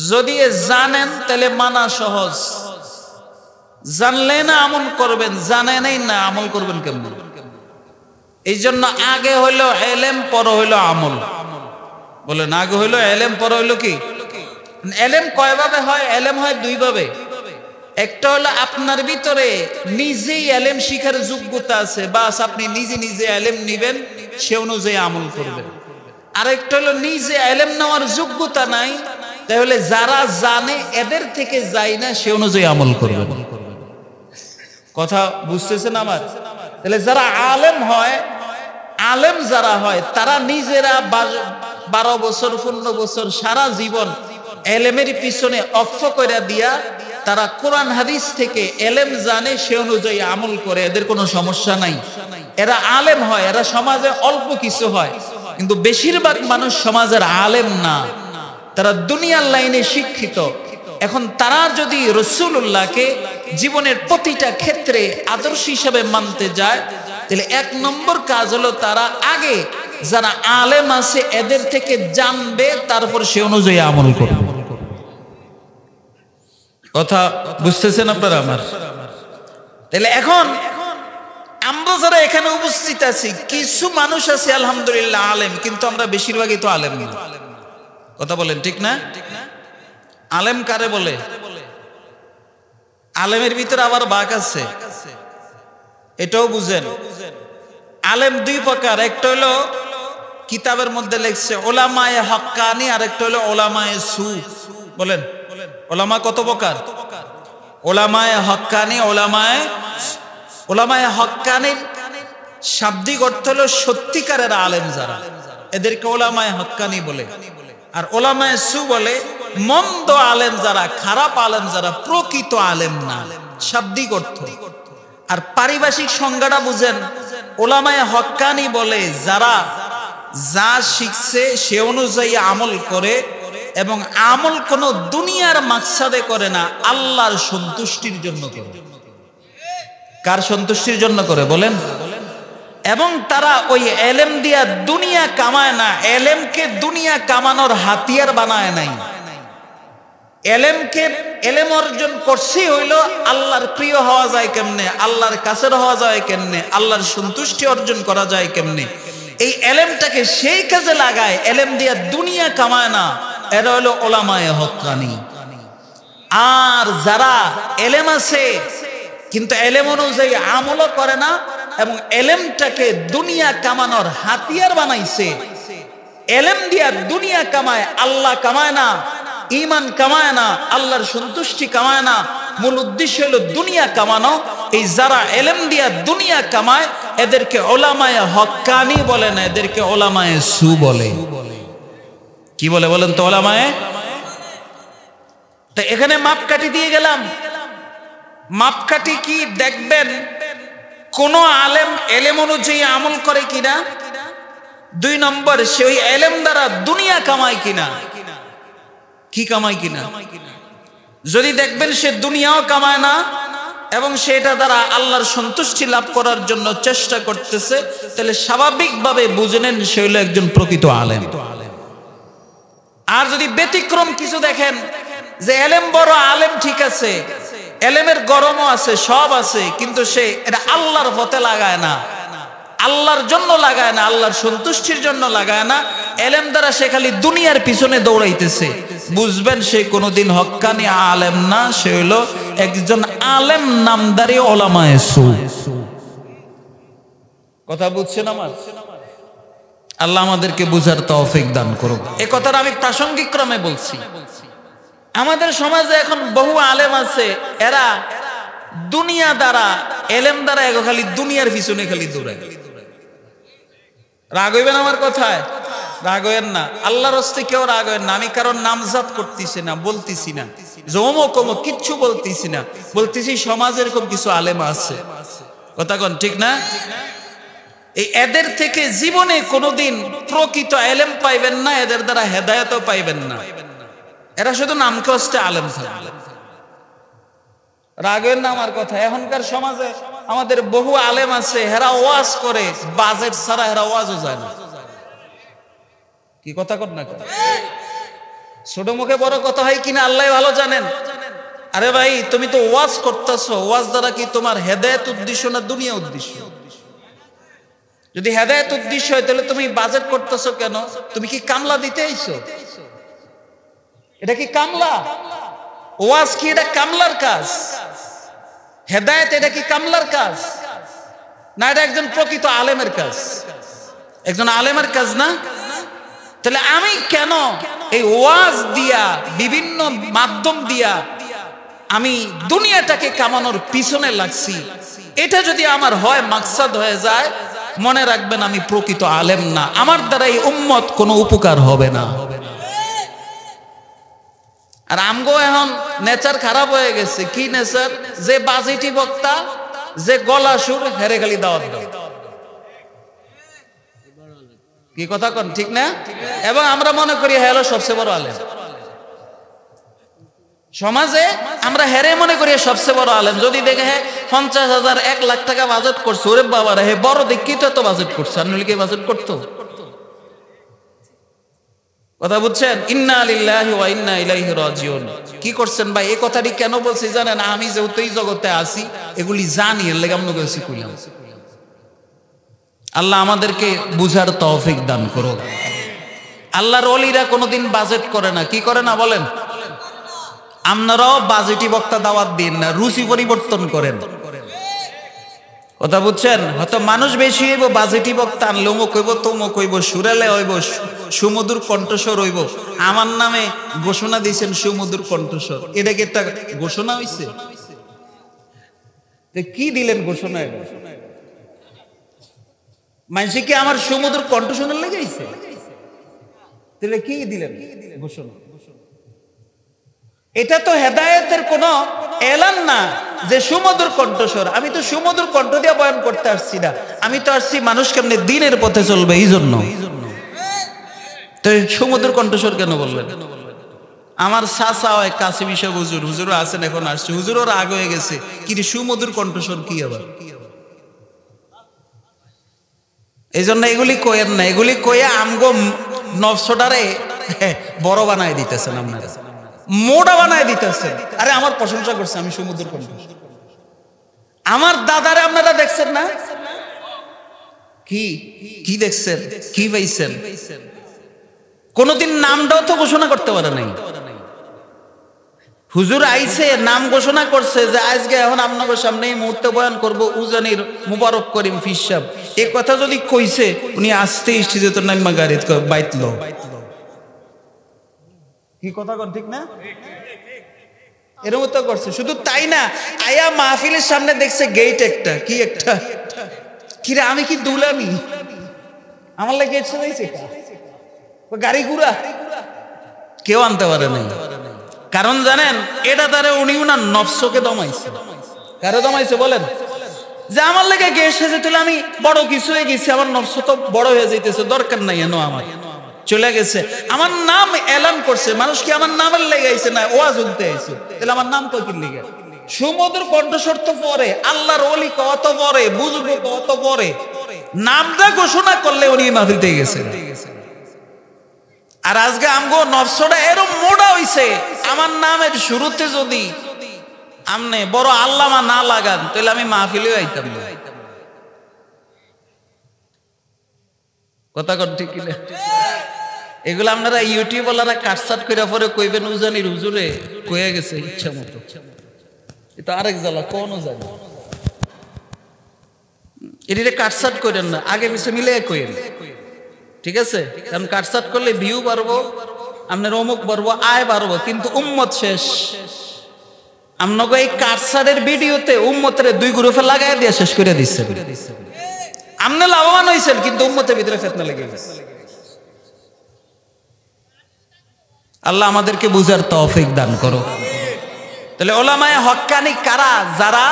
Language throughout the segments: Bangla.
যদি জানেন তাহলে মানা সহজ, জানলে না আমল করবেন, জানেনই না আমল করবেন কেমন? এই জন্য আগে হইলো এলেম, পর হইলো আমল। বলেন আগে হইলো এলেম, পর হইলো কি? এলেম কয়ভাবে হয়? এলেম হয় দুই ভাবে। একটা হলো আপনার ভিতরে নিজেই এলেম শিখার যোগ্যতা আছে, বাস আপনি নিজে নিজে এলেম নিবেন, সে অনুযায়ী আমল করবেন। আরেকটা হলো নিজে এলেম নেওয়ার যোগ্যতা নাই, তাহলে যারা জানে এদের থেকে যায় না, সে অনুযায়ী আমল করবেন। কথা বুঝতেছেন আমার? তাহলে যারা আলেম হয়, আলেম যারা হয় তারা নিজেরা 12 বছর 15 বছর সারা জীবন এলেমের পিছনে অক্ষ করে দিয়া তারা কোরআন হাদিস থেকে এলেম জানে, সে অনুযায়ী আমল করে, এদের কোনো সমস্যা নাই। এরা আলেম হয়, এরা সমাজে অল্প কিছু হয়, কিন্তু বেশিরভাগ মানুষ সমাজের আলেম না, তারা দুনিয়ার লাইনে শিক্ষিত। এখন তারা যদি রাসূলুল্লাহকে জীবনের প্রতিটা ক্ষেত্রে আদর্শ হিসেবে মানতে যায়, তাহলে 1 নম্বর কাজ হলো তারা আগে যারা আলেম আছে এদের থেকে জানবে, তারপর সে অনুযায়ী আমল করবে। কথা বুঝতেছেন আপনারা আমার? তাহলে এখন আমরা যারা এখানে উপস্থিত আছি, কিছু মানুষ আছে আলহামদুলিল্লাহ আলেম, কিন্তু আমরা বেশিরভাগই তো আলেম না। কথা বলেন ঠিক না? আলেম কারে বলে? আলেমের ভিতরে আবার ভাগ আছে, এটাও বুঝেন। আলেম দুই প্রকার, একটা হলো কিতাবের মধ্যে লেখছে ওলামায়ে হক্কানি, আর একটা হলো ওলামায়ে সু। বলেন ওলামা কত প্রকার? ওলামায়ে হক্কানি, ওলামায়ে হক্কানির শাব্দিক অর্থ হলো সত্যিকারের আলেম যারা, এদেরকে ওলামায়ে হক্কানি বলে। আর ওলামায়ে সু বলে মন্দ আলেম যারা, খারাপ আলেম যারা, প্রকৃত আলেম না, শাব্দিক অর্থ। আর পারিভাষিক সংজ্ঞাটা বুঝেন, ওলামায়ে হক্কানি বলে যারা যা শিখছে সে অনুযায়ী আমল করে, এবং আমল কোনো দুনিয়ার মাকসাদে করে না, আল্লাহর সন্তুষ্টির জন্য করে। কার সন্তুষ্টির জন্য করে বলেন? এবং তারা ওই এলেম দিয়া দুনিয়া কামায় না, এলেমকে দুনিয়া কামানোর হাতিয়ার বানায় নাই। এলেম অর্জন করছি হইলো আল্লাহর প্রিয় হওয়া যায় কেমনে, আল্লাহর কাছের হওয়া যায় কেমনে, আল্লাহর সন্তুষ্টি অর্জন করা যায় কেমনে, এই এলেমটাকে সেই কাজে লাগায়, এলেম দিয়া দুনিয়া কামায় না, এরা হলো ওলামায়ে হক্কানি। আর যারা এলেম আছে কিন্তু এলেম অনুযায়ী আমলও করে না, এবং এলেমটাকে দুনিয়া কামানোর হাতিয়ার বানাইছে, এলেম দিয়া দুনিয়া কামায়, আল্লাহ কামায় না, ঈমান কামায় না, আল্লাহর সন্তুষ্টি কামায় না, মূল উদ্দেশ্য হলো দুনিয়া কামানো। এই যারা এলেম দিয়া দুনিয়া কামায় এদেরকে ওলামায়ে হক্কানি বলে না, এদেরকে ওলামায়ে সু বলে। কি বলে বলেন তো? ওলামায়ে। তো এখানে মাপকাঠি দিয়ে গেলাম। মাপকাঠি কি দেখবেন, কোন আলেম এলেম অনুযায়ী আমল করে কিনা। 2 নম্বর, সে ওই এলেম দ্বারা দুনিয়া কামায় কিনা, কি কামায় কিনা। যদি দেখবেন সে দুনিয়াও কামায় না এবং সেটা দ্বারা আল্লাহর সন্তুষ্টি লাভ করার জন্য চেষ্টা করতেছে, তাহলে স্বাভাবিকভাবে বুঝে নেন সে হলো একজন প্রকৃত আলেম। আর যদি ব্যতিক্রম কিছু দেখেন যে এলেম বড়, আলেম ঠিক আছে, এলেমের গরমও আছে, সব আছে, কিন্তু সে এটা আল্লাহর পথে লাগায় না, আল্লাহর জন্য লাগায় না, আল্লাহর সন্তুষ্টির জন্য লাগায় না, এলেম দ্বারা সে খালি দুনিয়ার পিছনে দৌড়াইতেছে, বুঝবেন সে কোনোদিন হক্কানি আলেম না, সে হলো একজন আলেম নামদারি ওলামায়ে সু। কথা বুঝছেন আমার? আল্লাহ আমাদেরকে বুঝার তৌফিক দান করুক। এই কথাটা আমি প্রাসঙ্গিক ক্রমে বলছি। আমাদের সমাজে এখন বহু আলেম আছে, এরা দুনিয়া দ্বারা, এলেম দ্বারা খালি দুনিয়ার পিছনে খালি দৌড়ায়। রাগ হইবেন আমার কথায়? রাগ হইবেন না, আল্লাহর হস্তে কেউ রাগ হইবেন না। আমি কারণ নামজাত করতেছি না, বলতেছি না যে অমুক অমুক, কিচ্ছু বলতেছি না, বলতেছি সমাজে এরকম কিছু আলেম আছে। কথা কোন ঠিক না? এই এদের থেকে জীবনে কোনোদিন প্রকৃত এলেম পাইবেন না, এদের দ্বারা হেদায়েতও পাইবেন না। এরা শুধু নামকে হস্তে আলেম থাকবে। রাগের না আমার কথা। এখনকার সমাজে আমাদের বহু আলেম আছে, হেরা ওয়াজ করে, বাজেট ছাড়া হেরা ওয়াজও যায় না। কি কথা কর না? ছোট মুখে বড় কথা হয় কিনা আল্লাহ ভালো জানেন। আরে ভাই তুমি তো ওয়াজ করতেছো, ওয়াজ দ্বারা কি তোমার হেদায়েত উদ্দেশ্য না দুনিয়া উদ্দেশ্য? যদি হেদায়েত উদ্দেশ্য হয় তাহলে তুমি বাজেট করতেছো কেন? তুমি কি কামলা দিতে আইছো? এটা কি কামলা? ওয়াজ কি এটা কামলার কাজ? হেদায়েত এটা কি কামলার কাজ না? এটা একজন প্রকৃত আলেমের কাজ, একজন আলেমের কাজ না? তাহলে আমি কেন এই ওয়াজ দিয়া, বিভিন্ন মাধ্যম দিয়া আমি দুনিয়াটাকে কামানোর পিছনে লাগছি? এটা যদি আমার হয়, মাকসাদ হয়ে যায়, মনে রাখবেন আমি প্রকৃত আলেম না, আমার দ্বারা এই উম্মত কোনো উপকার হবে না। আর আমগো এখন নেচার খারাপ হয়ে গেছে। কি নেচার? যে বাজিটি বক্তা, যে গলা সুর, হেরে খালি দাওয়াত দাও। কি কথা কোন ঠিক না? এবং আমরা মনে করি হ্যালো সবচেয়ে বড় আলেম সমাজে, আমরা হেরে মনে করি সবচেয়ে বড় আলেম। যদি দেখে হ্যাঁ 50,000 1 লাখ টাকা বাজেট করছে, ওরে বাবা রে, হে বড় দেখি তো এত বাজেট করছে, আর নইলে কি বাজেট করতো? কথা বুঝছেন? ইন্না লিল্লাহি ওয়া ইন্না ইলাইহি রাজিউন। কি করছেন ভাই? এই কথাটি কেন বলছি জানেন? আমি যেহেতু এই জগতে আছি, এগুলি জানি, এর লেগে আমরা কইছি কইলাম। আল্লাহ আমাদেরকে বুঝার তৌফিক দান করুক। আল্লাহর ওলিরা কোনোদিন বাজেট করে না। কি করে না বলেন? আপনারাও বাজেটি বক্তা দাওয়াত দিন না, রুচি পরিবর্তন করেন। কথা বুঝছেন? হয়তো মানুষ বেশি হইব, বাজেটি বক্তা আনলে অমুক হইব, তমুক হইব, সুরালে হইব, সুমধুর কণ্ঠস্বর হইব। আমার নামে ঘোষণা দিয়েছেন সুমধুর কণ্ঠস্বর, এটা কি একটা ঘোষণা হইছে? কি দিলেন ঘোষণা? মানুষ কি আমার সুমধুর কণ্ঠস্বরের লেগেছে? তাহলে কি দিলেন ঘোষণা? এটা তো হেদায়েতের কোন এলান না যে সুমধুর কণ্ঠস্বর। আমি তো সুমধুর কণ্ঠ দিয়ে বয়ান করতে আসছি না, আমি তো আসছি মানুষ কেমনে দিনের পথে চলবে এই জন্য। তো সুমধুর কণ্ঠস্বর কেন বললেন? আমার চাচা হয় কাসিম ইসা হুজুর, হুজুরও আছেন, এখন আসছে, হুজুর ওর আগে হয়ে গেছে। কি সুমধুর কণ্ঠস্বর কি আবার? এই জন্য এগুলি কয়েন না, এগুলি কয়ে আমগো নফসটারে বড় বানায় দিতেছেন, আপনারা মোটা বানায় দিতেছেন। আরে আমার প্রশংসা করছে, আমি সুমধুর কণ্ঠস্বর। আমার দাদারে আপনারা দেখছেন না? কি কি দেখছেন? কি পাইছেন? কোনদিন নামটাও তো ঘোষণা করতে পারে নাই। হুজুর আইছে, নাম ঘোষণা করছে যে আজকে এখন আপনাদের সামনে এই মুহূর্তে বয়ান করব উজানির মুবারক করিম ফিস সাহেব। এই কথা যদি কইছে, উনি আসতে স্টেজে তো নাইমা গাড়ি বাইতলো। কি কথা কর ঠিক না? এরকম তো করছে। শুধু তাই না, আয়া মাহফিলের সামনে দেখছে গেট একটা, কি একটা, কিরে আমি কি দুলামি? আমার লাগে গেট সাজাইছে গাড়ি ঘুরা, কেউ আনতে পারে নাই। কারণ জানেন, এটা তারে উনি উনার নফসকে দমাইছে। কারে দমাইছে বলেন? যে আমার লেগে গেট সেজে তুলে আমি বড় কিছু হয়ে গেছি, আমার নফস তো বড় হয়ে যাইতেছে, দরকার নাই এনো আমার চলে গেছে। আমার নাম এলান করছে, মানুষ কি আমার নামের লেগে আইছে না ওয়াজ উঠতে আইছে? তাহলে আমার নাম তো কি লেগে? সুমধুর কণ্ঠস্বর তো পরে, আল্লাহর ওলি কত পরে, বুজুর্গ কত পরে, নামটা ঘোষণা করলে উনি মাহফিলতে গেছে। আর আজকে আমগো নফসটা এরকম মোড়া হইছে, আমার নামের শুরুতে যদি আমনে বড় আল্লামা না লাগান তাহলে আমি মাহফিলে আইতাম না। কথা কন ঠিক কিনা? এগুলো আপনারা ইউটিউব ওয়ালারা কাটসাট করে পরে কইবেন উজানির হুজুরে কয়ে গেছে ইচ্ছা মতো। এটা আরেক জ্বালা, কোন জানি এটিরে কাটসাট করেন না, আগে পিছে মিলে কইেন, ঠিক আছে? কারণ কাটসাট করলে ভিউ বাড়বো, আপনার অমুক বাড়বো, আয় বাড়বো, কিন্তু উম্মত শেষ। আপনাকে এই কাটসাটের ভিডিওতে উম্মতের 2 গ্রুপে লাগাই দিয়ে শেষ করে দিচ্ছে। আপনি লাভবান হয়েছেন, কিন্তু উম্মতের ভিতরে ফিতনা লেগে গেছে। আল্লাহ আমাদেরকে বুঝার তৌফিক দান করো। তাহলে ওলামায়ে হক্কানি কারা? যারা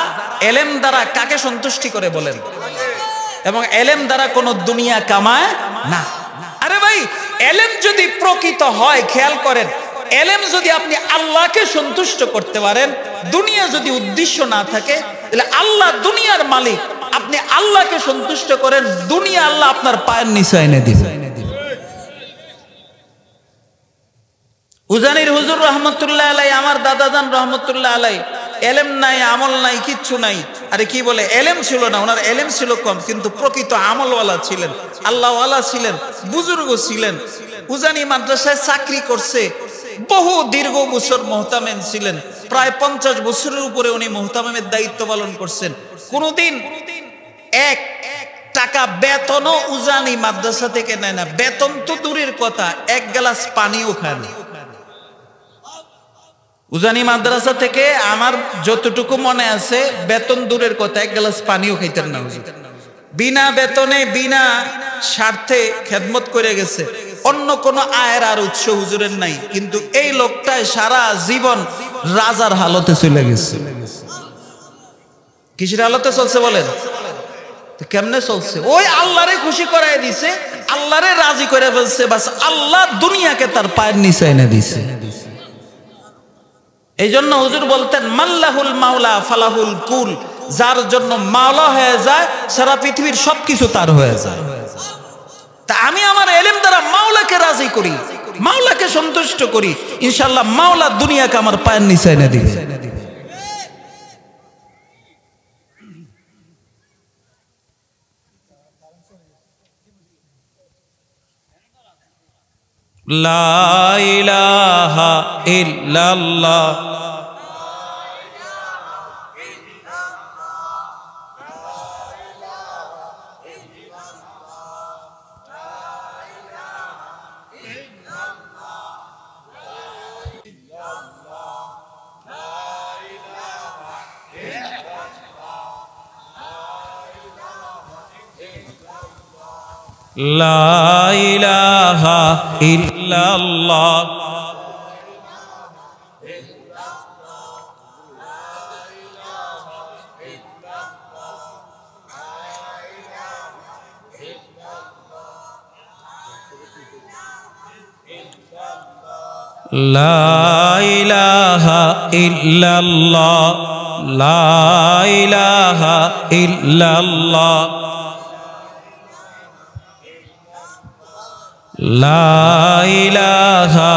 এলেম দ্বারা কাকে সন্তুষ্টি করে বলেন, এবং এলেম দ্বারা কোনো দুনিয়া কামায় না। আরে ভাই, এলেম যদি প্রকৃত হয়, খেয়াল করেন, এলেম যদি আপনি আল্লাহকে সন্তুষ্ট করতে পারেন, দুনিয়া যদি উদ্দেশ্য না থাকে, তাহলে আল্লাহ দুনিয়ার মালিক, আপনি আল্লাহকে সন্তুষ্ট করেন, দুনিয়া আল্লাহ আপনার পায়ের নিচে এনে দিবে। উজানির হুজুর রহমতুল্লাহ আলাই, আমার দাদাজান রহমতুল্লাহ আলাই, এলেম নাই, আমল নাই, কিচ্ছু নাই। আরে কি বলে, এলেম ছিল না, ওনার এলেম ছিল কম, কিন্তু প্রকৃত আমলওয়ালা ছিলেন, আল্লাহওয়ালা ছিলেন, বুজুর্গ ছিলেন। উজানি মাদ্রাসায় চাকরি করছে, বহু দীর্ঘ বছর মুহতামিম ছিলেন, প্রায় 50 বছরের উপরে উনি মুহতামিমের দায়িত্ব পালন করছেন। কোনদিন এক টাকা বেতনও উজানি মাদ্রাসা থেকে নেয় না। বেতন তো দূরের কথা, এক গ্লাস পানিও খায় না। উজানি মাদ্রাসা থেকে আমার যতটুকু মনে আছে, বেতন দূরের কথা, এক গ্লাস পানিও খাইতেন না হুজুর। বিনা বেতনে, বিনা স্বার্থে খেদমত করে গেছে। অন্য কোনো আয়ের আর উৎস হুজুরের নাই, কিন্তু এই লোকটায় সারা জীবন রাজার হালতে চলে গেছে। কিসের হালতে চলছে বলেন? কেমনে চলছে? ওই আল্লাহরে খুশি করাই দিছে, আল্লাহরে রাজি করে ফেলছে, বাস আল্লাহ দুনিয়াকে তার পায়ের নিচে এনে দিছে। এই জন্য হুজুর বলতেন, মাল্লাহুল মাওলা ফালাহুল কুল, যার জন্য মাওলা হয়ে যায় সারা পৃথিবীর সবকিছু তার হয়ে যায়। তা আমি আমার এলেম দ্বারা মাওলাকে রাজি করি, মাওলাকে সন্তুষ্ট করি, ইনশাআল্লাহ মাওলা দুনিয়াকে আমার পায়ের নিচে এনে দিবে। লা ইলাহা ইল্লাল্লাহ, লা ইলাহা ইল্লাল্লাহ, লা ইলাহা ইল্লাল্লাহ, লা ইলাহা ইল্লাল্লাহ, লা ইলাহা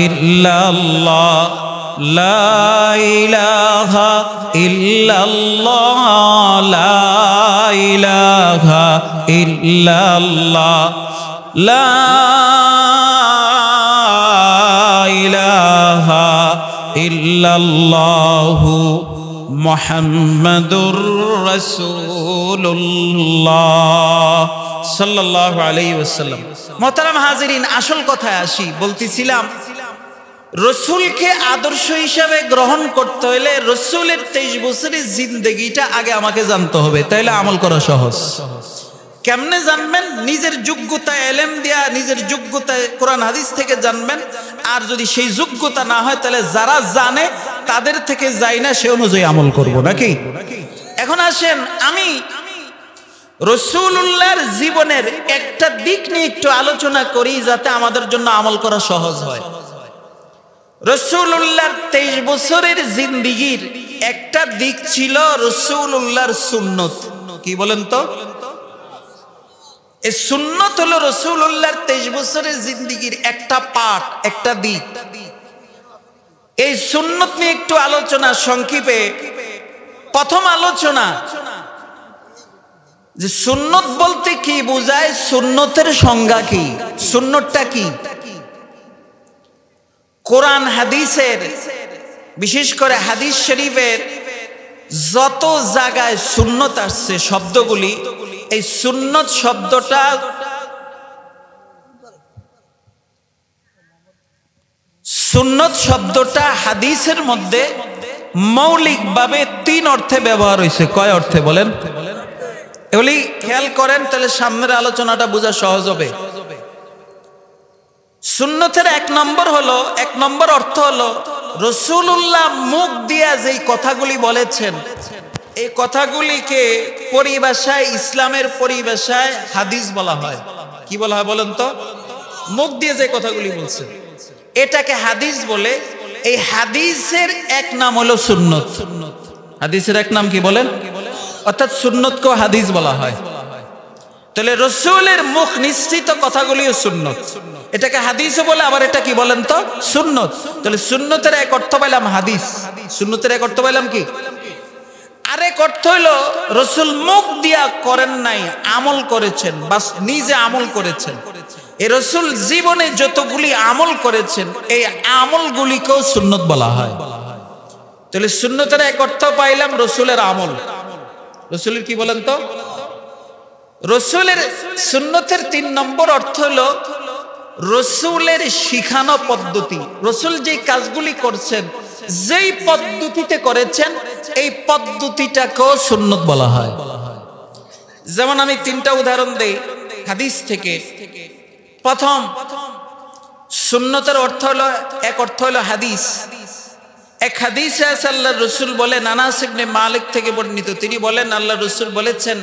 ইল্লাল্লাহ, লা ইলাহা ইল্লাল্লাহ, লা ইলাহা ইল্লাল্লাহ, লা ইলাহা ইল্লাল্লাহু মুহাম্মাদুর রাসূলুল্লাহ সাল্লাল্লাহু আলাইহি ওয়াসাল্লাম। মোহতারাম হাজিরিন, আসল কথায় আসি। বলতেছিলাম, রসুলকে আদর্শ হিসাবে গ্রহণ করতে হলে রসুলের 23 বছরের জিন্দেগিটা আগে আমাকে জানতে হবে, তাইলে আমল করা সহজ। কেমনে জানবেন? নিজের যোগ্যতায় এলেম দিয়া, নিজের যোগ্যতায় কোরআন হাদিস থেকে জানবেন। আর যদি সেই যোগ্যতা না হয়, তাহলে যারা জানে তাদের থেকে যাই না, সে অনুযায়ী আমল করব, নাকি? এখন আসেন, আমি রাসূলুল্লাহর জীবনের একটা দিক নিয়ে একটু আলোচনা করি, যাতে আমাদের জন্য আমল করা সহজ হয়। রাসূলুল্লাহর 23 বছরের জিন্দেগির একটা দিক ছিল রাসূলুল্লাহর সুন্নত। কি বলেন তো? এই সুন্নত হলো রাসূলুল্লাহর 23 বছরের জিন্দেগির একটা পার্ট, একটা দিক। এই সুন্নত নিয়ে একটু আলোচনা সংক্ষেপে। প্রথম আলোচনা, যে সুন্নত বলতে কি বোঝায়, সুন্নতের সংজ্ঞা কি, সুন্নতটা কি। কোরআন হাদিসের, বিশেষ করে হাদিস শরীফের যত জায়গায় সুন্নত আসছে শব্দগুলি, এই সুন্নত শব্দটা হাদিসের মধ্যে মৌলিকভাবে 3 অর্থে ব্যবহার হয়েছে। কয় অর্থে বলেন? এগুলি খেয়াল করেন, তাহলে সামনের আলোচনাটা বোঝা সহজ হবে। সুন্নতের 1 নম্বর অর্থ হলো রাসূলুল্লাহ মুখ দিয়া যেই কথাগুলি বলেছেন, এই কথাগুলিকে পরিভাষায়, ইসলামের পরিভাষায় হাদিস বলা হয়। কি বলা হয় বলেন তো? মুখ দিয়ে যে কথাগুলি বলছে এটাকে হাদিস বলে। এই হাদিসের 1 নাম হলো সুন্নত। হাদিসের 1 নাম কি বলেন? অর্থাৎ সুন্নতকে হাদিস বলা হয়। তাহলে রাসূলের মুখ নিশ্চিত কথাগুলিও সুন্নত। এটাকে হাদিসও বলে, আবার এটা কি বলেন তো সুন্নত। তাহলে সুন্নতের এক অর্থ পাইলাম হাদিস, সুন্নতের এক অর্থ পাইলাম কি, আরেক অর্থ হইল রসুল মুখ দিয়া করেন নাই, আমল করেছেন, বাস নিজে আমল করেছেন। এই রসুল জীবনে যতগুলি আমল করেছেন এই আমলগুলিকেও সুন্নত বলা হয়। তাহলে সুন্নতের এক অর্থ পাইলাম রসুলের আমল। রসুলের কি বলেন তো, রসুলের সুন্নতের 3 নম্বর অর্থ হলো রসুলের শিখানো পদ্ধতি। রসুল যে কাজগুলি করছেন, যেই পদ্ধতিতে করেছেন, এই পদ্ধতিটাকেও সুন্নত বলা হয়। যেমন আমি 3টা উদাহরণ দেই হাদিস থেকে। প্রথম, সুন্নতের অর্থ হলো, এক অর্থ হলো হাদিস। এক হাদিসে আছে আল্লাহর রাসূল বলেন, আনাস ইবনে মালিক থেকে বর্ণিত, তিনি বলেন আল্লাহর রাসূল বলেছেন,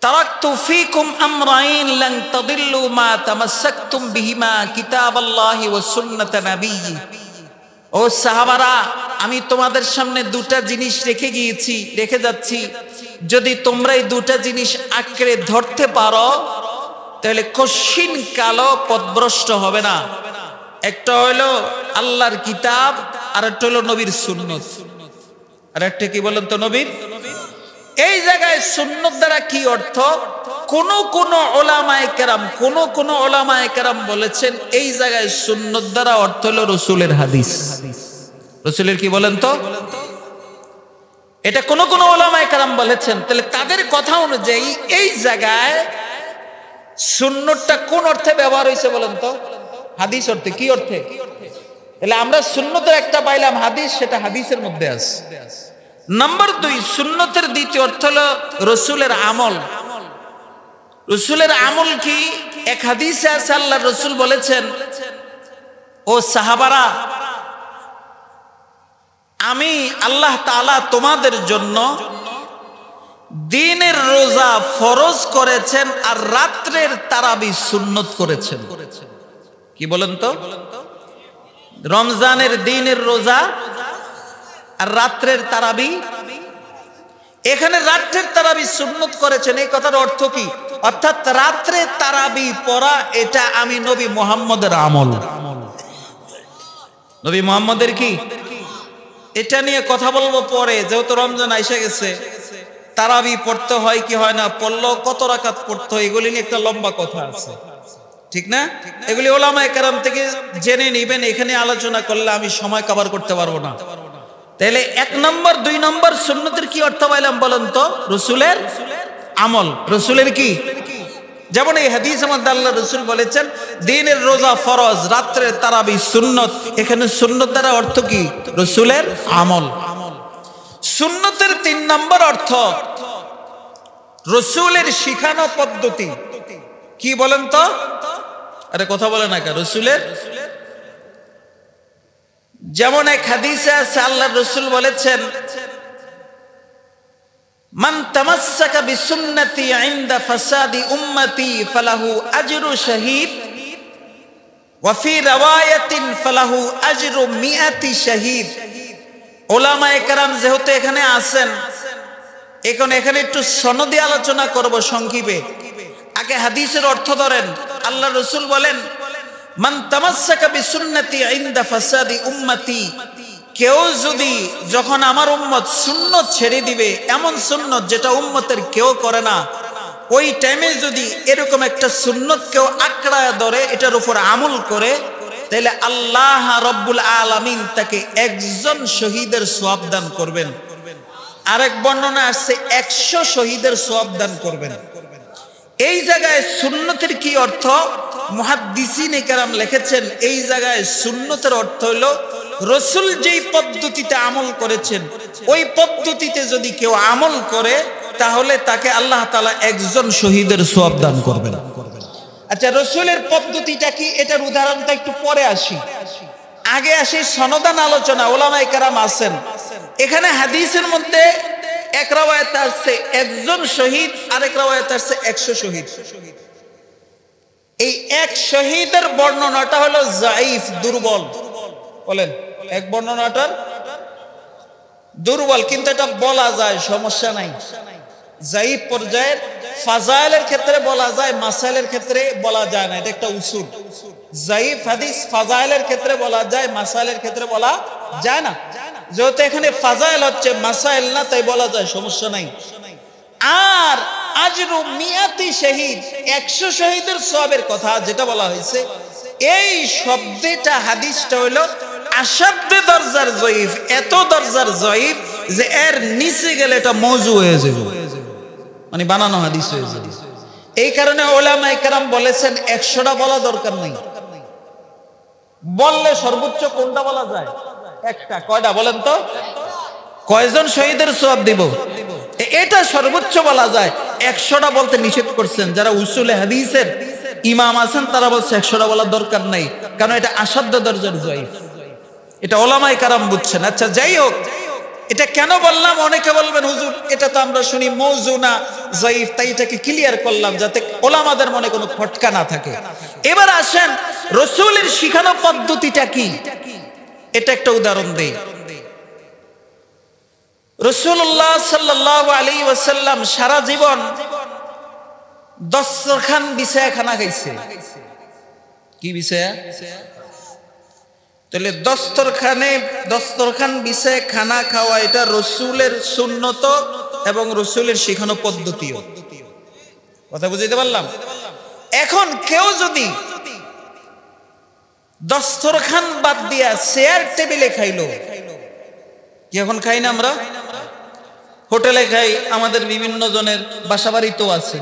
তারাকতু ফীকুম আমরাইন লান তাদিল্লু মা তামাসসাকতুম বিহিমা কিতাবাল্লাহি ওয়া সুন্নাত নাবিয়্যি। ও সাহাবারা, আমি তোমাদের সামনে 2টা জিনিস রেখে যাচ্ছি, যদি তোমরা এই 2টা জিনিস আঁকড়ে ধরতে পারো তাহলে কশিন কালো পথভ্রষ্ট হবে না। একটা হলো আল্লাহর কিতাব, আর একটা হলো নবীর সুন্নত। আর একটা কি বলেন তো, নবীর। এই জায়গায় সুন্নত দ্বারা কি অর্থ, কোন ওলামায়ে কেরাম বলেছেন এই জায়গায় সুন্নত দ্বারা অর্থ হলো রসুলের হাদিস। রসুলের কি বলেন তো, এটা কোন ওলামায়ে কেরাম বলেছেন। তাহলে তাদের কথা অনুযায়ী এই জায়গায় সুন্নতটা কোন অর্থে ব্যবহার হয়েছে বলেন তো, হাদিস অর্থে। কি অর্থে? তাহলে আমরা সুন্নতের একটা পাইলাম হাদিস, সেটা হাদিসের মধ্যে আছে। নাম্বার 2, সুন্নতের দ্বিতীয় অর্থ হলো রসুলের আমল। রসুলের আমল কি? এক হাদিসে আছে আল্লাহর রাসূল বলেছেন, ও সাহাবারা, আমি আল্লাহ তাআলা তোমাদের জন্য দিনের রোজা ফরজ করেছেন আর রাত্রের তারাবি সুন্নত করেছেন। কি বলেন তো, রমজানের দিনের রোজা আর রাত্রের তারাবি। এখানে রাত্রের তারাবি সুন্নত করেছেন, এই কথার অর্থ কি? অর্থাৎ রাত্রে তারাবি পড়া এটা আমি নবী মুহাম্মদের আমল। নবী মুহাম্মদের কি, এটা নিয়ে কথা বলবো পরে, যেহেতু রমজান আইসা গেছে। তারাবি পড়তে হয় কি হয় না, পড়লো কত রাকাত পড়তে হয়, এগুলি নিয়ে একটা লম্বা কথা আছে, ঠিক না? এগুলি ওলামায়ে কেরাম থেকে জেনে নিবেন, এখানে আলোচনা করলে আমি সময় কভার করতে পারবো না। তাহলে 1 নম্বর 2 নম্বর সুন্নতের কি অর্থ পাইলাম বলেন তো, রসুলের আমল। রসুলের কি, যেমন এই হাদিসের মধ্যে আল্লাহর রাসূল বলেছেন দিনের রোজা ফরজ, রাত্রের তারাবি সুন্নত। এখানে সুন্নত দ্বারা অর্থ কি, রসুলের আমল। সুন্নতের 3 নম্বর অর্থ রসুলের শিখানো পদ্ধতি। কি বলেন তো, আরে কথা বলে না কে, রসুলের। যেমন এক হাদিসে আছে আল্লাহর রাসূল বলেছেন, মান তামাসসাকা বিসুন্নতি ইনদা ফাসাদি উম্মতি ফালাহু আজরু শাহীদ ওয়া ফি রাওয়ায়াতিন ফালাহু আজরু মিআতি শাহীদ। ওলামায়ে কেরাম যেহেতু এখানে আছেন, এখানে একটু সনদি আলোচনা করব সংক্ষেপে। আগে হাদিসের অর্থ ধরেন। আল্লাহর রাসূল বলেন, মান তামাসসাকা বিসুন্নতি ইনদা ফাসাদি উম্মতি, কেউ যদি যখন আমার উম্মত সুন্নত ছেড়ে দিবে, এমন সুন্নত যেটা উম্মতের কেউ করে না, ওই টাইমে যদি এরকম একটা সুন্নত কেউ আঁকড়ায় ধরে, এটার উপর আমল করে, তাহলে আল্লাহ রব্বুল আলামিন তাকে 1জন শহীদের সওয়াব দান করবেন। আরেক বর্ণনা আসছে 100 শহীদের সওয়াব দান করবেন। এই জায়গায় সুন্নতের কি অর্থ, মুহাদ্দিসিনে কেরাম লিখেছেন, এই জায়গায় সুন্নতের অর্থ হলো রসুল যেই পদ্ধতিতে আমল করেছেন, ওই পদ্ধতিতে যদি কেউ আমল করে তাহলে তাকে আল্লাহ তাআলা 1জন শহীদের সওয়াব দান করবেন। আচ্ছা, রসুলের পদ্ধতিটা কি, এটার উদাহরণটা একটু পরে আসি। আগে আসি সনদান আলোচনা। ওলামায়ে কেরাম আছেন এখানে। হাদিসের মধ্যে এক রাওয়ায়াতে আছে 1জন শহীদ, আরেক রাওয়ায়াতে আছে 100 শহীদ। এই 1 শহীদের বর্ণনাটা হলো যায়িফ, দুর্বল। বলেন, এক বর্ণনাটার দুর্বল, কিন্তু এটা বলা যায়, সমস্যা নাই। যায়িফ পর্যায়ের ফাজাইলের ক্ষেত্রে বলা যায়, মাসাইলের ক্ষেত্রে বলা যায় না, এটা একটা উসুল। যায়িফ হাদিস ফাজাইলের ক্ষেত্রে বলা যায়, মাসাইলের ক্ষেত্রে বলা যায় না। যেহেতু এখানে ফাজাইল হচ্ছে, মাসাইল না, তাই বলা যায়, সমস্যা নাই। আর আজরু মিয়াতি শহীদ, 100 শহীদের সওয়াবের কথা যেটা বলা হয়েছে, এই শব্দটা হাদিসটা হলো আসাধ্য দরজার জয়ীফ, এত দরজার জয়ীফ যে এর নিচে গেলে এটা মওযু হয়ে যাবে, মানে বানানো হাদিস হয়ে যাবে। এই কারণে উলামায়ে কেরাম বলেছেন 100টা বলা দরকার নেই, বললে সর্বোচ্চ কোনটা বলা যায়? একটা। কয়টা বলেন তো? কয়জন শহীদের সওয়াব দিব, এটা সর্বোচ্চ বলা যায়। 100টা বলতে নিষেধ করছেন যারা উসুলে হাদিসের ইমাম আছেন, তারা বলছে 100টা বলার দরকার নেই, কারণ এটা আসাধ্য দরজার জয়ীফ। এটা উলামায়ে কেরাম বুঝছেন। আচ্ছা, যাই হোক, এটা কেন বললাম? অনেকে বলবেন হুজুর এটা তো আমরা শুনি মওযু না জয়ীফ, তাই এটাকে ক্লিয়ার করলাম যাতে উলামাদের মনে কোনো খটকা না থাকে। এবার আসেন রাসূলের শিখানো পদ্ধতিটা কি, এটা একটা উদাহরণ দেই। রাসূলুল্লাহ সাল্লাল্লাহু আলাইহি ওয়াসাল্লাম সারা জীবন দস্তরখান বিছায়া খানা খাইছে। কি বিছায়া? তাহলে দস্তরখান বিছায়া খানা খাওয়া এটা রাসূলের সুন্নত এবং রাসূলের শিখানো পদ্ধতিও। কথা বুঝাইতে পারলাম? এখন কেউ যদি দস্তরখান বাদ দিয়া চেয়ার টেবিলে খাইলো, কি এখন খাই না আমরা? হোটেলে খাই, আমাদের বিভিন্ন জনের বাসাবাড়িতেও আছে।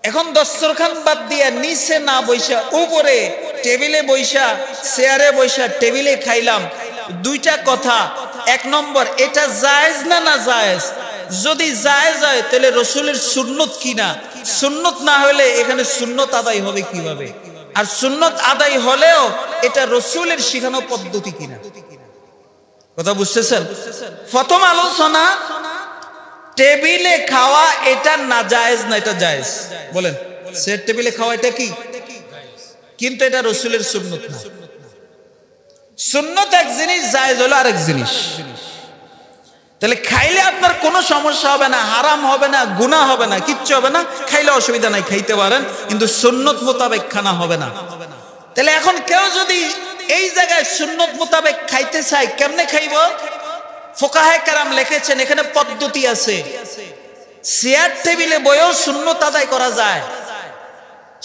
এখন দস্তরখান বাদ দিয়া নিচে না বইসা উপরে টেবিলে বইসা, চেয়ারে বইসা টেবিলে খাইলাম। দুইটা কথা, 1 নম্বর এটা জায়েজ না না জায়েজ? যদি জায়েজ হয় তাহলে রাসূলের সুন্নত কিনা, সুন্নত না হলে এখানে সুন্নত আদায় হবে কিভাবে, আর সুন্নত আদায় হলেও এটা রাসূলের শিখানো পদ্ধতি কিনা। কথা বুঝতেছেন? প্রথম আলোচনা, টেবিলে খাওয়া এটা না জায়েজ না এটা জায়েজ? বলেন, চেয়ার টেবিলে খাওয়া এটা কি? কিন্তু এটা রাসূলের সুন্নত না। সুন্নত এক জিনিস, জায়েজ হলো আরেক জিনিস। তাহলে খাইলে আপনার কোনো সমস্যা হবে না, হারাম হবে না, গুনাহ হবে না, কিচ্ছু হবে না, খাইলে অসুবিধা নাই, খাইতে পারেন, কিন্তু সুন্নত মোতাবেক খানা হবে না। তাহলে এখন কেউ যদি এই জায়গায় সুন্নত মোতাবেক খাইতে চায়, কেমনে খাইব? ফুকাহায়ে কেরাম লিখেছেন এখানে পদ্ধতি আছে। চেয়ার টেবিলে বয়েও সুন্নত আদায় করা যায়।